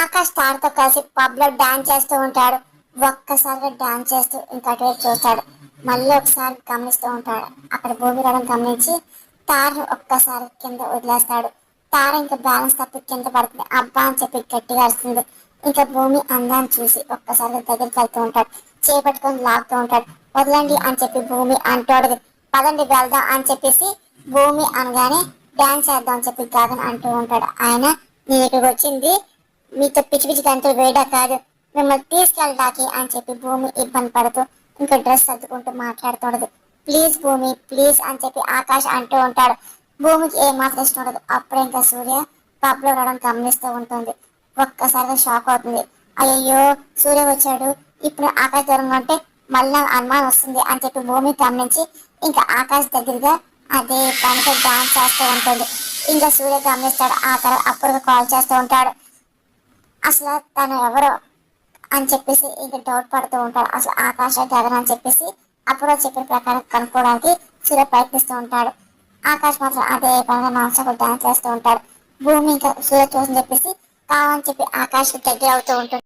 ఆకాష్ తారతో కలిసి పబ్ లో డాన్స్ చేస్తూ ఉంటాడు. ఒక్కసారిగా డాన్స్ చేస్తూ ఇంకా అటువైపు చూస్తాడు. మళ్ళీ ఒకసారి గమనిస్తూ ఉంటాడు. అక్కడ భూమి రావడం గమనించి తార ఒక్కసారి కింద వదిలేస్తాడు. తార ఇంకా బ్యాలెన్స్ తప్పి కింద పడుతుంది. అబ్బా అని చెప్పి గట్టిగా అరుస్తుంది. ఇంకా భూమి అందాన్ని చూసి ఒక్కసారిగా దగ్గరికి వెళ్తూ ఉంటాడు. చేపట్టుకొని లాగుతూ ఉంటాడు. వదలండి అని చెప్పి భూమి అంటాడు. పదండి వెళ్దాం అని చెప్పేసి భూమి అనగానే డాన్స్ చేద్దాం అని చెప్పి గగన్ అంటూ ఉంటాడు. ఆయన నేను ఇక్కడికి వచ్చింది మీతో పిచ్చి పిచ్చి గంటలు వేయడా కాదు, మిమ్మల్ని తీసుకెళ్ళడానికి అని చెప్పి భూమి ఇబ్బంది పడుతూ ఇంకా డ్రెస్ సర్దుకుంటూ మాట్లాడుతుండదు. ప్లీజ్ భూమి ప్లీజ్ అని చెప్పి ఆకాష్ అంటూ ఉంటాడు. భూమికి ఏమాత్రం ఇష్టం ఉండదు. అప్పుడే ఇంకా సూర్య పబ్ లో రావడం గమనిస్తూ ఉంటుంది. ఒక్కసారిగా షాక్ అవుతుంది. అయ్యో సూర్య వచ్చాడు, ఇప్పుడు ఆకాష్ దూరంగా ఉంటే మళ్ళీ అనుమానం వస్తుంది అని చెప్పి భూమి గమనించి ఇంకా ఆకాష్ దగ్గరగా అదే పనితో డాన్స్ చేస్తూ ఉంటుంది. ఇంకా సూర్య గమనిస్తాడు. ఆ తర్వాత అప్పుడు కాల్ చేస్తూ ఉంటాడు. అసలు తను ఎవరో అని చెప్పేసి ఇంకా డౌట్ పడుతూ ఉంటాడు. అసలు ఆకాశ గగన్ అని చెప్పేసి అప్పుడు చెప్పిన ప్రకారం కనుక్కోవడానికి సూర్య ప్రయత్నిస్తూ ఉంటాడు. ఆకాశ్ మాత్రం అదే పనిగా నాన్ స్టాప్ డాన్స్ చేస్తూ ఉంటాడు. భూమి ఇంకా సూర్య చూసని చెప్పేసి కావాలని చెప్పి ఆకాశ్ దగ్గర అవుతూ ఉంటుంది.